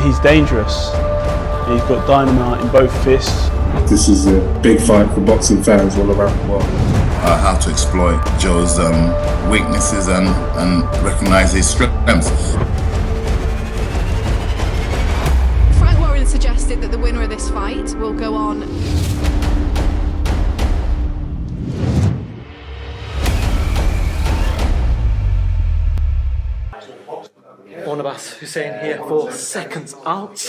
he's dangerous. He's got dynamite in both fists. This is a big fight for boxing fans all around the world. How to exploit Joe's weaknesses and recognise his strengths. Frank Warren suggested that the winner of this fight will go on. Barnabas Hussein here for Seconds Out,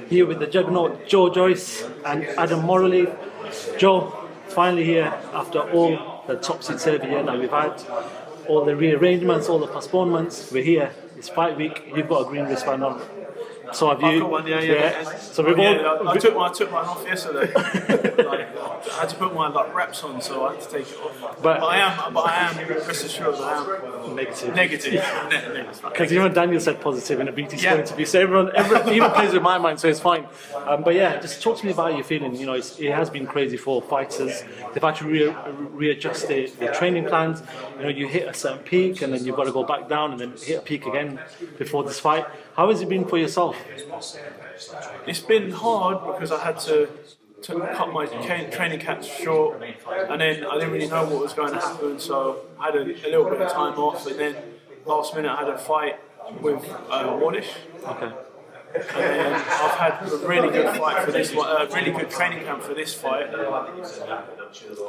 here with the juggernaut Joyce and Adam Morallee. Joe, finally here after all the topsy-turvy year that we've had, all the rearrangements, all the postponements. We're here. It's fight week. You've got a green wristband on. So have you? I've got one, yeah. So we've all. I took mine off yesterday. I had to put my reps on, so I had to take it off. But I am. Rest assured, I am negative. Because even Daniel said positive, and a BT's going to be. So everyone even plays with my mind, so it's fine. But yeah, just talk to me about how you're feeling. You know, it has been crazy for fighters. They've had to readjust their training plans. You know, you hit a certain peak, and then you've got to go back down, and then hit a peak again before this fight. How has it been for yourself? It's been hard because I had to cut my training camp short, and then I didn't really know what was going to happen, so I had a little bit of time off, and then last minute I had a fight with Wardish. Okay. And then I've had a really good fight for this one, really good training camp for this fight,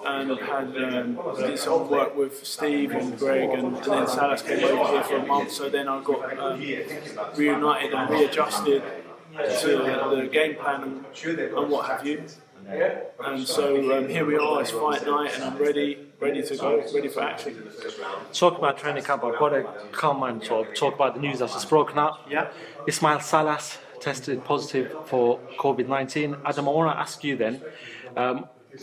and had did some work with Steve and Greg, and then Salas came over here for a month. So then I got reunited and readjusted to the game plan and what have you. And so here we are. It's fight night, and I'm ready to go, ready for action. Talk about training camp. I've got to come and talk about the news that's just broken out. Yeah. Ismael Salas tested positive for COVID-19. Adam, I want to ask you then.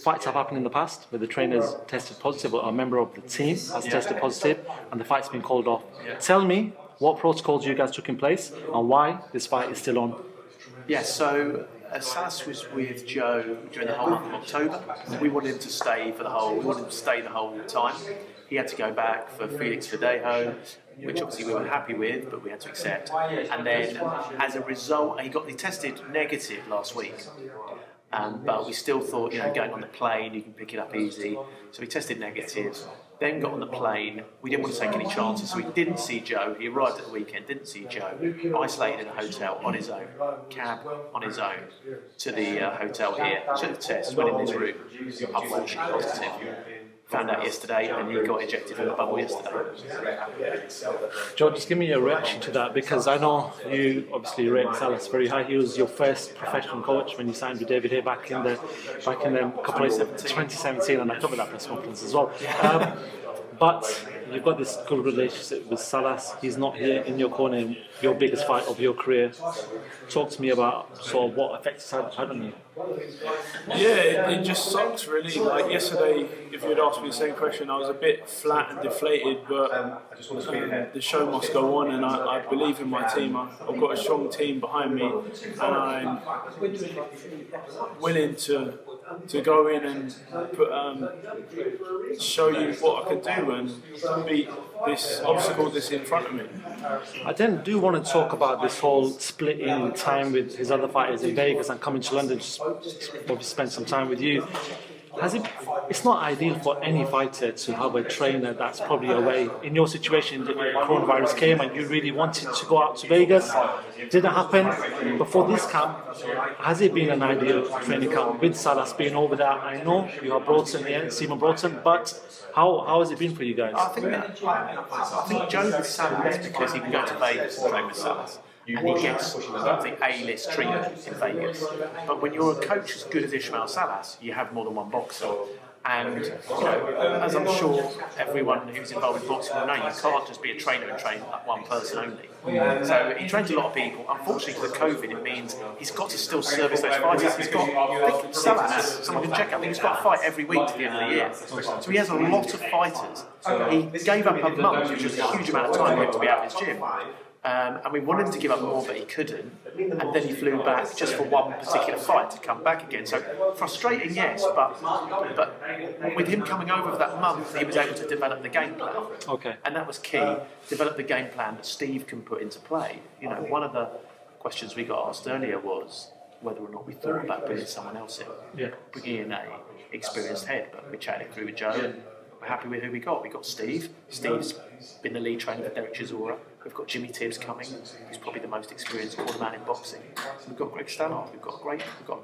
Fights have happened in the past where the trainers tested positive, or a member of the team has tested positive, and the fight's been called off. Tell me what protocols you guys took in place and why this fight is still on. Yeah, so Salas was with Joe during the whole month of October. We wanted him to stay the whole time. He had to go back for Felix Verdejo, which obviously we were happy with, but we had to accept. And then, as a result, he tested negative last week. But we still thought, going on the plane, you can pick it up easy. So he tested negative, then got on the plane. We didn't want to take any chances, so we didn't see Joe. He arrived at the weekend, didn't see Joe. Isolated in a hotel on his own, cab on his own to the hotel here. Took the test, went in his room, unfortunately positive. Found out yesterday, and he got ejected from the bubble yesterday. Joe, just give me your reaction to that, because I know you obviously rate Salas very high. He was your first professional coach when you signed with David here back in the couple of 2017, and I covered that press conference as well. But you've got this good relationship with Salas. He's not here in your corner in your biggest fight of your career. Talk to me about sort of what effects it's had on you. Yeah, it just sucks really. Like yesterday, if you'd asked me the same question, I was a bit flat and deflated, but the show must go on, and I believe in my team. I've got a strong team behind me, and I'm willing to go in and show you what I can do and beat this obstacle that's in front of me. I then do want to talk about this whole splitting time with his other fighters in Vegas and coming to London to probably spend some time with you. It's not ideal for any fighter to have a trainer that's probably away. In your situation, the coronavirus came and you really wanted to go out to Vegas. Didn't happen. Before this camp, has it been an ideal training camp with Salas being over there? I know you have Broughton here, Stephen Broughton, but how has it been for you guys? I think Joe with Salas because he can go to Vegas and train with Salas. And he gets the A-list treatment in Vegas. But when you're a coach as good as Ismael Salas, you have more than one boxer. And as I'm sure everyone who's involved in boxing will know, you can't just be a trainer and train one person only. So he trains a lot of people. Unfortunately, because of COVID, it means he's got to still service those fighters. He's got, I think Salas, someone can check, I think he's got a fight every week to the end of the year. So he has a lot of fighters. He gave up a month, which was a huge amount of time for him to be out of his gym. And we wanted him to give up more, but he couldn't. And then he flew back just for one particular fight to come back again. So frustrating, yes, but with him coming over for that month, he was able to develop the game plan. Okay. And that was key. Develop the game plan that Steve can put into play. One of the questions we got asked earlier was whether or not we thought about bringing someone else in. Yeah. Bringing in a experienced head, but we chatted it through with Joe and we're happy with who we got. We got Steve. Steve's been the lead trainer for Derek Chisora. We've got Jimmy Tibbs coming, who's probably the most experienced quarterman in boxing. We've got Greg Stannard. We've got a great corner.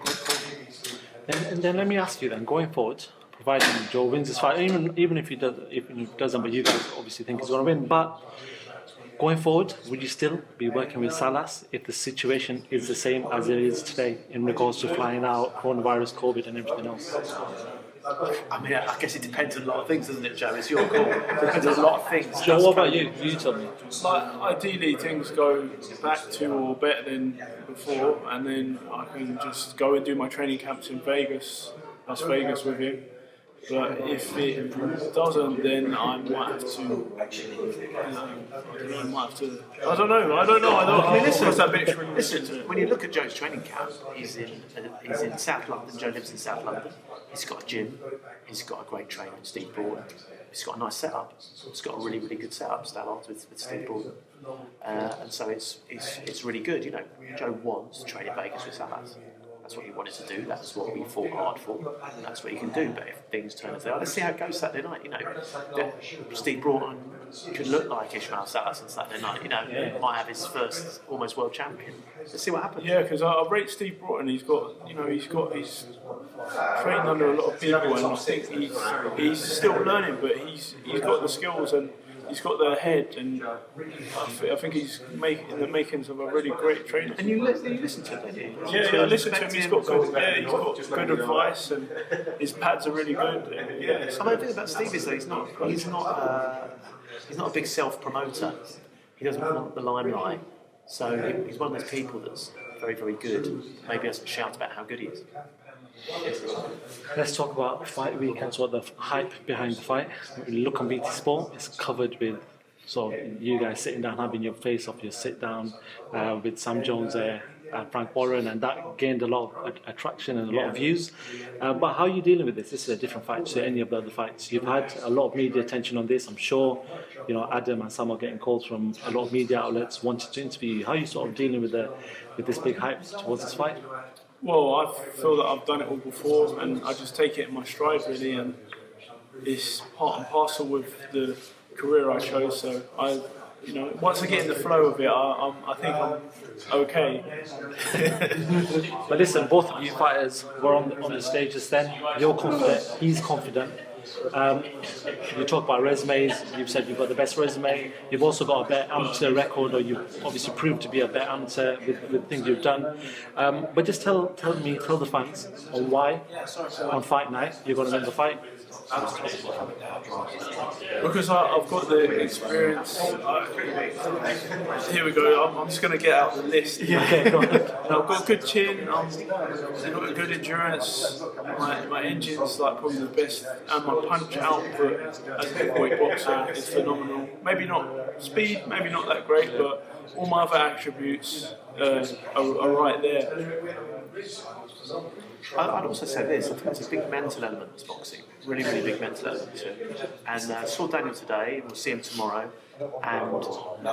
And then let me ask you then, going forward, providing Joe wins this fight, even if he doesn't, but you guys obviously think he's going to win. But going forward, would you still be working with Salas if the situation is the same as it is today in regards to flying out, coronavirus, COVID, and everything else? I mean, I guess it depends on a lot of things, doesn't it, Joe? It's your call. It depends on a lot of things. Joe, what about you? You tell me. Like, ideally, things go back to or better than before, and then I can just go and do my training camps in Vegas, Las Vegas with him. But if it doesn't, then I might have to. I don't know. I mean, listen. When you look at Joe's training camp, he's in South London. Joe lives in South London. He's got a gym. He's got a great trainer, Steve Broughton. He's got a nice setup. He's got a really, really good setup, Stallard, with Steve Broughton. And so it's really good. You know, Joe wants to train in Vegas with Salas. That's what he wanted to do. That's what we fought hard for. And that's what he can do. But if things turn out, let's see how it goes Saturday night. You know, Steve Broughton could look like Ismael Salas on Saturday night. You know, might have his first almost world champion. Let's see what happens. Yeah, because I rate Steve Broughton. He's trained under a lot of people, and I think he's still learning, but he's got the skills and he's got the head, and I think he's in the makings of a really great trainer. And you listen to him, don't you? Yeah, I listen to him. He's got good advice, and his pads are really good. And, yeah. I mean, the thing about Steve is that he's not a big self-promoter. He doesn't want the limelight. So he's one of those people that's very, very good. Maybe doesn't shout about how good he is. Let's talk about fight weekend, so the hype behind the fight. When you look on BT Sport, it's covered with you guys sitting down, having your face off, your sit down with Sam Jones there, Frank Warren, and that gained a lot of attraction and a lot of views. But how are you dealing with this? This is a different fight to any of the other fights. You've had a lot of media attention on this. I'm sure, you know, Adam and Sam are getting calls from a lot of media outlets wanting to interview you. How are you sort of dealing with this big hype towards this fight? Well, I feel that I've done it all before, and I just take it in my stride really, and it's part and parcel with the career I chose. So once I get in the flow of it, I think I'm okay. But listen, both of you fighters were on the stages then. You're confident, he's confident. You talk about resumes, you've said you've got the best resume, you've also got a better amateur record, or you've obviously proved to be a better amateur with things you've done. But just tell the fans on why on fight night you're going to win the fight. Because I've got the experience. Here we go. I'm just going to get out the list. Okay, go on. I've got a good chin. I've got good endurance. My engine's like probably the best, and my punch output as a heavyweight boxer is phenomenal. Maybe not speed, maybe not that great, but all my other attributes are right there. I'd also say this, I think there's a big mental element to boxing, really, really big mental element to it. And I saw Daniel today, we'll see him tomorrow, and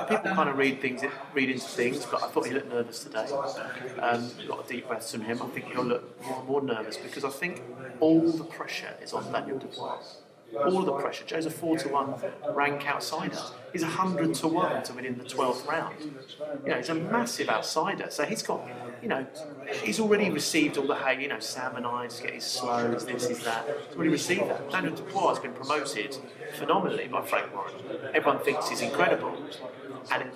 people kind of read into things, but I thought he looked nervous today. A lot of deep breaths from him. I think he'll look more nervous because I think all the pressure is on Daniel Dubois. All of the pressure. Joe's a 4-1 rank outsider. He's 100-1 to win in the 12th round. You know, he's a massive outsider. So he's got, he's already received all the hate. Sam and I just get his slows, this, is that. He's already received that. Daniel Dubois has been promoted phenomenally by Frank Warren. Everyone thinks he's incredible, and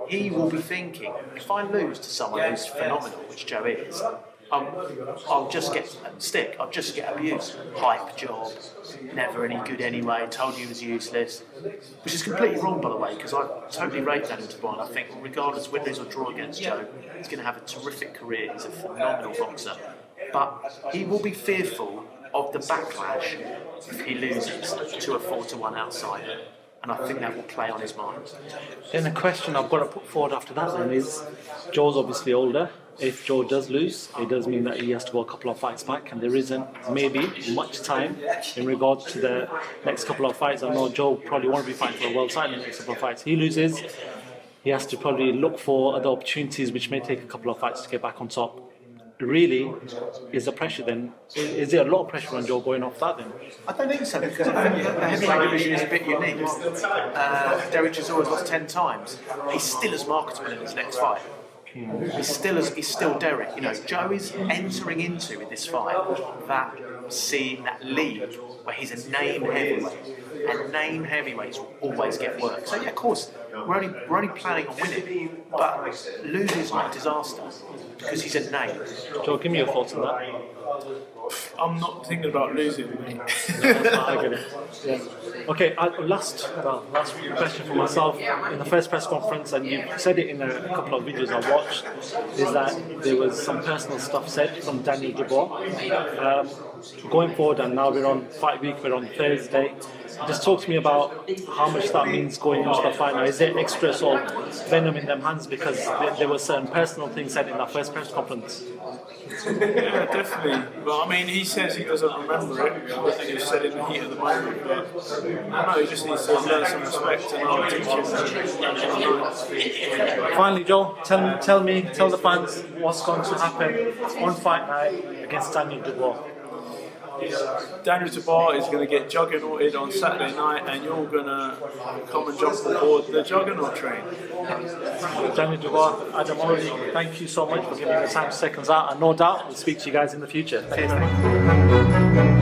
he will be thinking, if I lose to someone who's phenomenal, which Joe is, I'll just get stick, I'll just get abuse. Hype job, never any good anyway, told you he was useless. Which is completely wrong, by the way, because I totally rate Daniel Dubois, and I think regardless win, lose or draw against Joe, he's going to have a terrific career. He's a phenomenal boxer. But he will be fearful of the backlash if he loses to a 4-1 outsider. And I think that will play on his mind. Then the question I've got to put forward after that then is, Joe's obviously older. If Joe does lose, it does mean that he has to go a couple of fights back, and there isn't maybe much time in regards to the next couple of fights. I know Joe probably won't be fighting for a world title in the next couple of fights. He loses, he has to probably look for other opportunities, which may take a couple of fights to get back on top. Really, is the pressure then? Is there a lot of pressure on Joe going off that then? I don't think so, because I think the heavyweight division is a bit unique. Derek Chisora's lost 10 times. He's still as marketable in his next fight. He's still Derek. You know, Joe is entering into in this fight that league where he's a name heavyweight, and name heavyweights will always get work. So yeah, of course, we're only planning on winning, but losing is not a disaster because he's a name. Joe, give me your thoughts on that. I'm not thinking about losing, mate. I get it. Yeah. Okay, last question for myself. In the first press conference, and you said it in a couple of videos I watched, is that there was some personal stuff said from Daniel Dubois. Going forward, and now we're on fight week, we're on Thursday. Just talk to me about how much that means going into the fight now. Is there extra sort of venom in them hands because there were certain personal things said in that first press conference? Yeah, definitely. But I mean, he says he doesn't remember it. I think he said it in the heat of the moment. But I don't know, he just needs to learn some respect and I'll teach him. Finally, Joe, tell the fans what's going to happen on fight night against Daniel Dubois. Daniel Dubois is going to get juggernauted on Saturday night, and you're going to come and jump aboard the juggernaut train. Daniel Dubois, Adam Morallee, thank you so much for giving me the time to Seconds Out, and no doubt we'll speak to you guys in the future. Thank you very much.